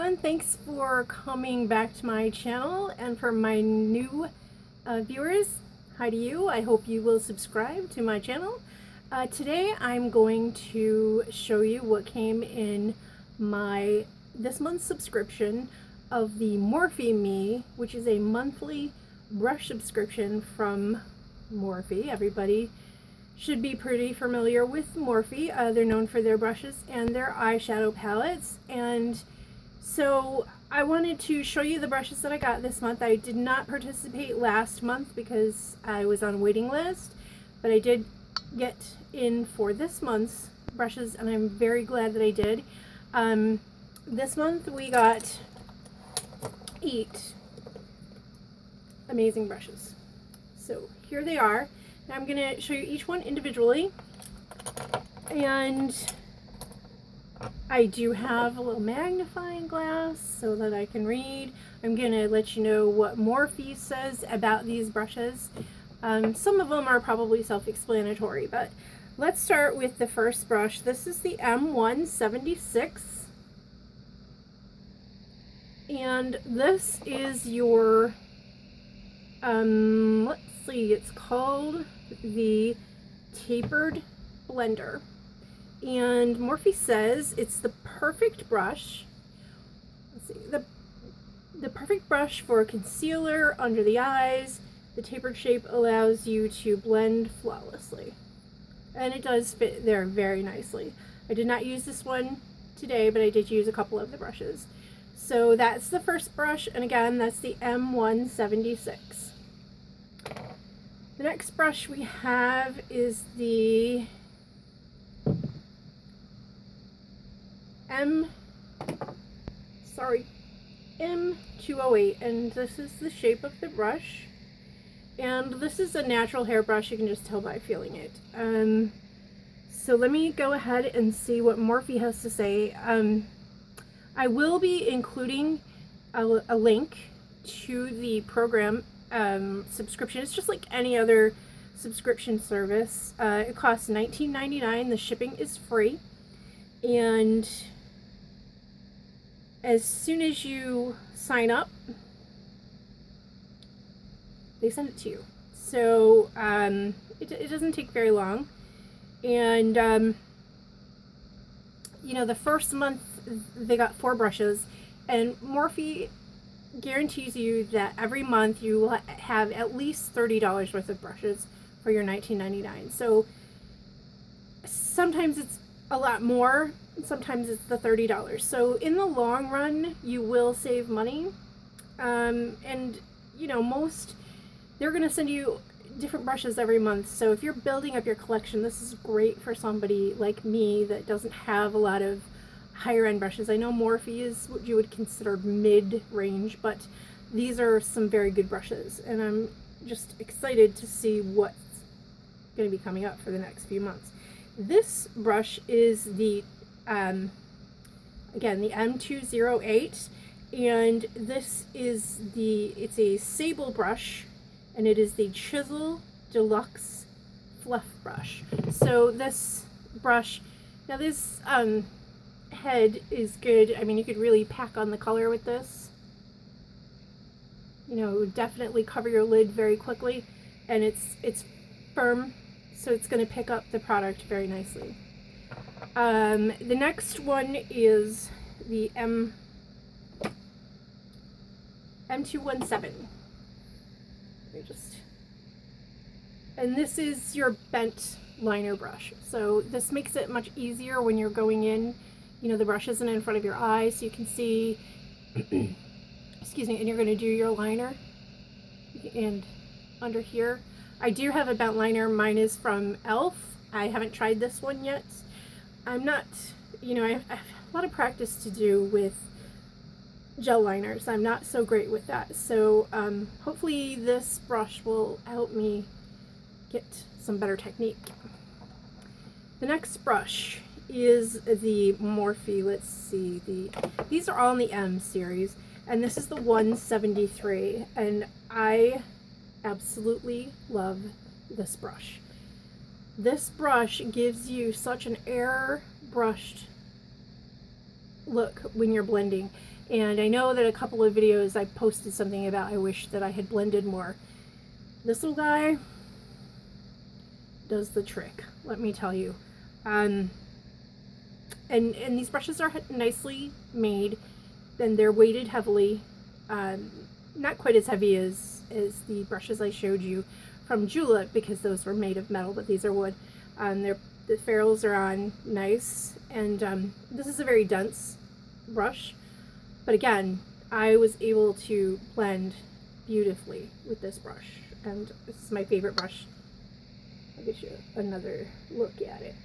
everyone, thanks for coming back to my channel, and for my new viewers, hi to you. I hope you will subscribe to my channel. Today I'm going to show you what came in my this month's subscription of the Morphe Me, which is a monthly brush subscription from Morphe. Everybody should be pretty familiar with Morphe. They're known for their brushes and their eyeshadow palettes, and so I wanted to show you the brushes that I got this month. I did not participate last month because I was on waiting list, but I did get in for this month's brushes, and I'm very glad that I did. This month we got 8 amazing brushes. So here they are. Now I'm going to show you each one individually, and I do have a little magnifying glass so that I can read. I'm going to let you know what Morphe says about these brushes. Some of them are probably self-explanatory, but let's start with the first brush. This is the M176, and this is your, let's see, it's called the Tapered Blender. And Morphe says it's the perfect brush. Let's see, the perfect brush for concealer under the eyes. The tapered shape allows you to blend flawlessly, and it does fit there very nicely. I did not use this one today, but I did use a couple of the brushes. So that's the first brush, and again, that's the M176. The next brush we have is the M208, and this is the shape of the brush, and this is a natural hair brush. You can just tell by feeling it. So let me go ahead and see what Morphe has to say. I will be including a link to the program subscription. It's just like any other subscription service. It costs $19.99. The shipping is free, and as soon as you sign up, they send it to you. So it doesn't take very long. And you know, the first month they got 4 brushes, and Morphe guarantees you that every month you will have at least $30 worth of brushes for your $19.99. So sometimes it's a lot more, sometimes it's the $30. So in the long run, you will save money. And you know, they're going to send you different brushes every month. So if you're building up your collection, this is great for somebody like me that doesn't have a lot of higher end brushes. I know Morphe is what you would consider mid-range, but these are some very good brushes, and I'm just excited to see what's going to be coming up for the next few months. This brush is the again, the M208, and this is it's a sable brush, and it is the Chisel Deluxe Fluff brush. So this brush, now this head is good. I mean, you could really pack on the color with this. You know, it would definitely cover your lid very quickly, and it's firm, so it's going to pick up the product very nicely. The next one is the M217. And this is your bent liner brush. So this makes it much easier when you're going in. You know, the brush isn't in front of your eye, so you can see, excuse me, and you're going to do your liner. And under here, I do have a bent liner. Mine is from e.l.f. I haven't tried this one yet. I'm not, you know, I have a lot of practice to do with gel liners. I'm not so great with that. So hopefully this brush will help me get some better technique. The next brush is the Morphe. Let's see, these are all in the M series, and this is the 173, and I absolutely love this brush. This brush gives you such an airbrushed look when you're blending. And I know that a couple of videos I posted something about I wish that I had blended more. This little guy does the trick, let me tell you. And these brushes are nicely made, and they're weighted heavily. Not quite as heavy as the brushes I showed you from Julep, because those were made of metal, but these are wood. The ferrules are on nice, and this is a very dense brush, but again, I was able to blend beautifully with this brush, and this is my favorite brush. I'll get you another look at it.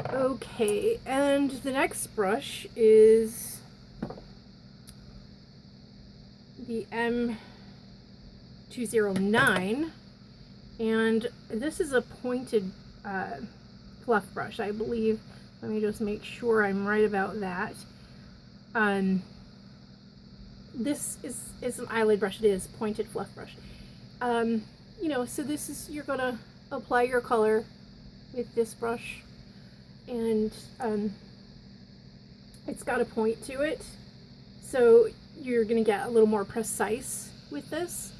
Okay, and the next brush is the M209, and this is a pointed fluff brush, I believe. Let me just make sure I'm right about that. This is an eyelid brush. It is pointed fluff brush. You know, so this is, you're gonna apply your color with this brush, and it's got a point to it, so you're gonna get a little more precise with this.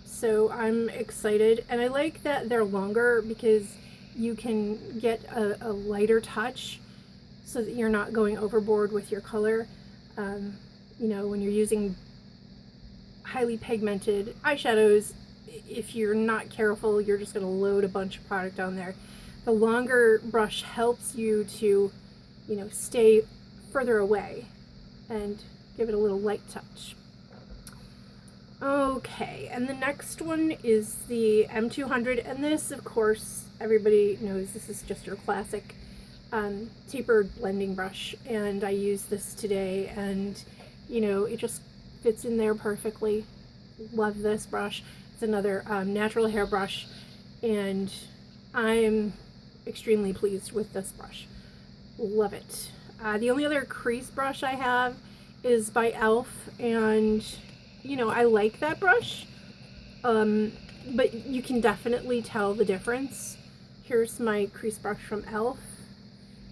So I'm excited, and I like that they're longer because you can get a lighter touch so that you're not going overboard with your color. You know, when you're using highly pigmented eyeshadows, if you're not careful, you're just going to load a bunch of product on there. The longer brush helps you to, you know, stay further away and give it a little light touch. Okay, and the next one is the M200, and this, of course, everybody knows this is just your classic tapered blending brush, and I used this today, and you know, it just fits in there perfectly. Love this brush. It's another natural hair brush, and I'm extremely pleased with this brush. Love it. The only other crease brush I have is by e.l.f., and you know, I like that brush, but you can definitely tell the difference. Here's my crease brush from e.l.f.,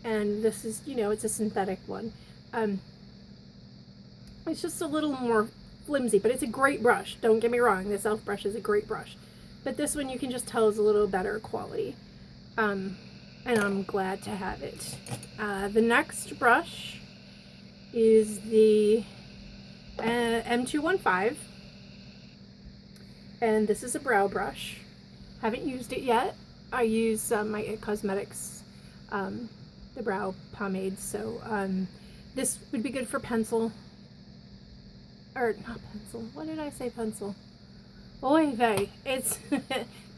and this is, you know, it's a synthetic one. It's just a little more flimsy, but it's a great brush. Don't get me wrong, this e.l.f. brush is a great brush. But this one you can just tell is a little better quality. And I'm glad to have it. The next brush is the M215. And this is a brow brush. Haven't used it yet. I use my IT Cosmetics, the brow pomade. So this would be good for pencil. Or not pencil. What did I say? Pencil. Oy vey. It's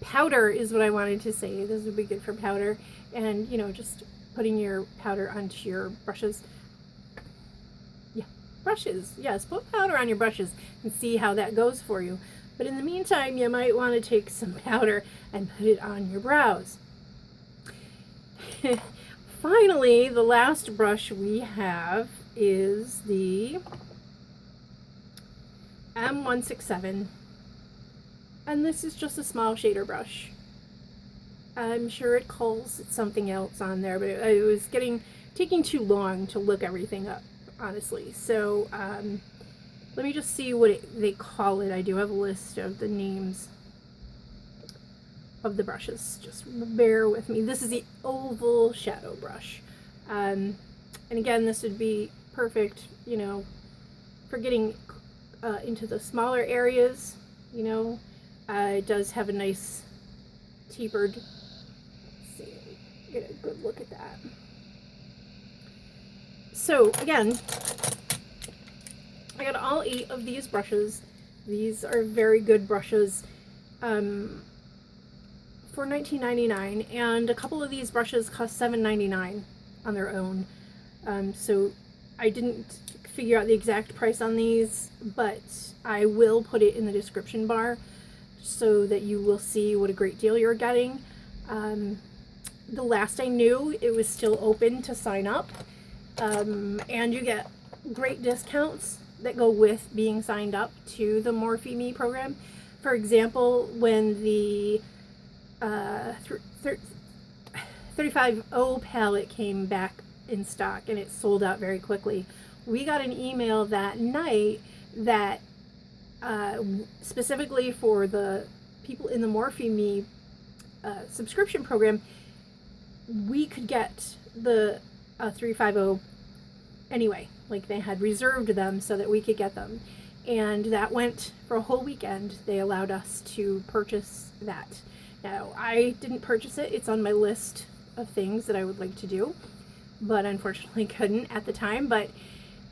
powder is what I wanted to say. This would be good for powder, and you know, just putting your powder onto your brushes. Yeah, brushes. Yes, put powder on your brushes and see how that goes for you. But in the meantime, you might want to take some powder and put it on your brows. Finally, the last brush we have is the M167, and this is just a small shader brush. I'm sure it calls something else on there, but it was taking too long to look everything up, honestly. So let me just see what they call it. I do have a list of the names of the brushes. Just bear with me. This is the oval shadow brush, and again, this would be perfect, you know, for getting into the smaller areas. You know, it does have a nice tapered. Let's see, get a good look at that. So again, I got all 8 of these brushes. These are very good brushes for $19.99, and a couple of these brushes cost $7.99 on their own. So I didn't figure out the exact price on these, but I will put it in the description bar so that you will see what a great deal you're getting. The last I knew, it was still open to sign up, and you get great discounts that go with being signed up to the Morphe Me program. For example, when the 35O palette came back in stock, and it sold out very quickly. We got an email that night that specifically for the people in the Morphe Me subscription program, we could get the 350 anyway. Like, they had reserved them so that we could get them, and that went for a whole weekend. They allowed us to purchase that. Now, I didn't purchase it. It's on my list of things that I would like to do, but unfortunately couldn't at the time. But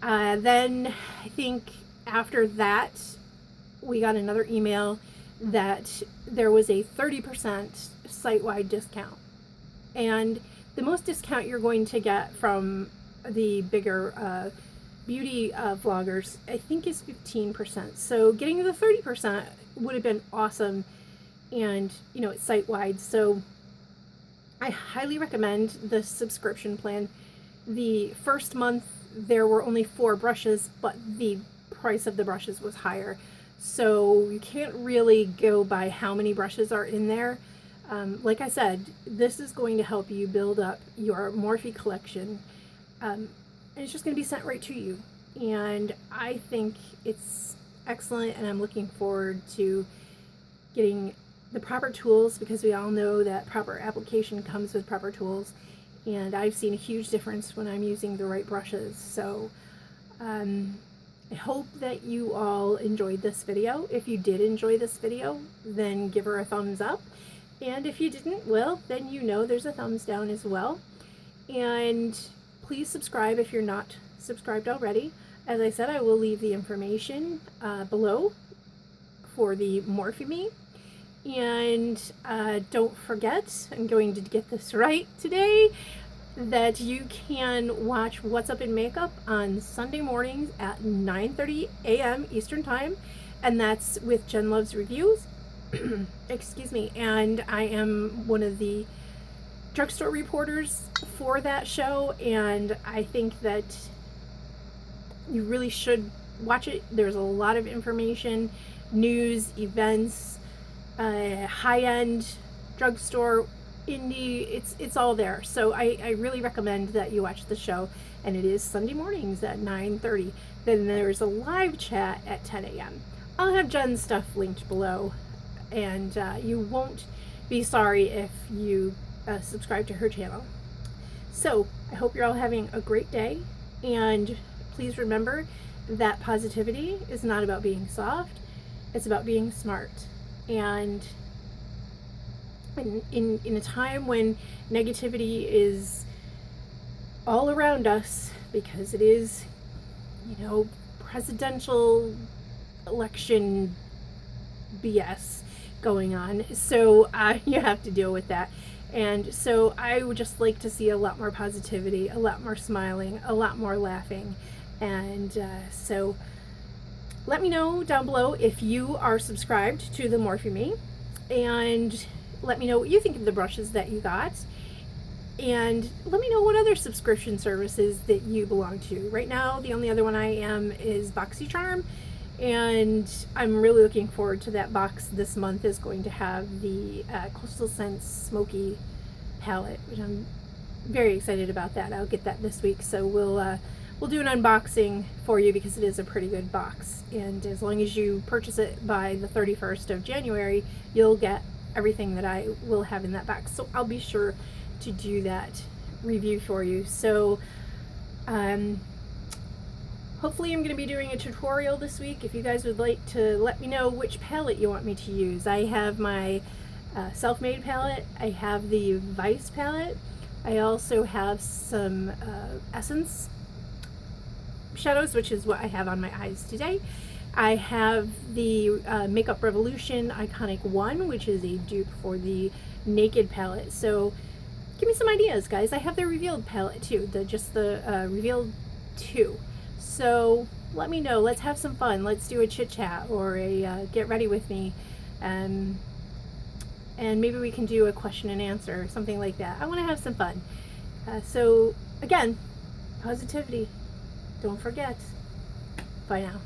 then I think after that, we got another email that there was a 30% site-wide discount. And the most discount you're going to get from the bigger beauty vloggers, I think, is 15%. So getting the 30% would have been awesome. And, you know, it's site-wide. So I highly recommend the subscription plan. The first month, there were only 4 brushes, but the price of the brushes was higher. So you can't really go by how many brushes are in there. Like I said, this is going to help you build up your Morphe collection. And it's just going to be sent right to you. And I think it's excellent, and I'm looking forward to getting the proper tools, because we all know that proper application comes with proper tools. And I've seen a huge difference when I'm using the right brushes. So I hope that you all enjoyed this video. If you did enjoy this video, then give her a thumbs up. And if you didn't, well, then you know there's a thumbs down as well. And please subscribe if you're not subscribed already. As I said, I will leave the information below for the Morphe Me. And don't forget, I'm going to get this right today, that you can watch What's Up in Makeup on Sunday mornings at 9:30 a.m. Eastern Time. And that's with Jen Loves Reviews. Excuse me. And I am one of the drugstore reporters for that show, and I think that you really should watch it. There's a lot of information, news, events, high-end drugstore, indie, it's all there. So I really recommend that you watch the show, and it is Sunday mornings at 9:30. Then there's a live chat at 10 a.m. I'll have Jen's stuff linked below, and you won't be sorry if you subscribe to her channel. So I hope you're all having a great day, and please remember that positivity is not about being soft, it's about being smart. And in a time when negativity is all around us, because it is, you know, presidential election BS going on, so you have to deal with that. And so I would just like to see a lot more positivity, a lot more smiling, a lot more laughing. And so let me know down below if you are subscribed to the Morphe Me, and let me know what you think of the brushes that you got, and let me know what other subscription services that you belong to. Right now, the only other one I am is BoxyCharm, and I'm really looking forward to that box. This month is going to have the Coastal Scents Smoky palette, which I'm very excited about that. I'll get that this week, so we'll do an unboxing for you, because it is a pretty good box. And as long as you purchase it by the 31st of January, you'll get everything that I will have in that box. So I'll be sure to do that review for you. So hopefully I'm going to be doing a tutorial this week. If you guys would like to let me know which palette you want me to use. I have my self-made palette. I have the Vice palette. I also have some Essence shadows, which is what I have on my eyes today. I have the Makeup Revolution Iconic 1, which is a dupe for the Naked palette. So give me some ideas, guys. I have the Revealed palette too, just the Revealed 2. So let me know. Let's have some fun. Let's do a chit chat or a get ready with me, and maybe we can do a question and answer or something like that. I want to have some fun. So again, positivity. Don't forget. Bye now.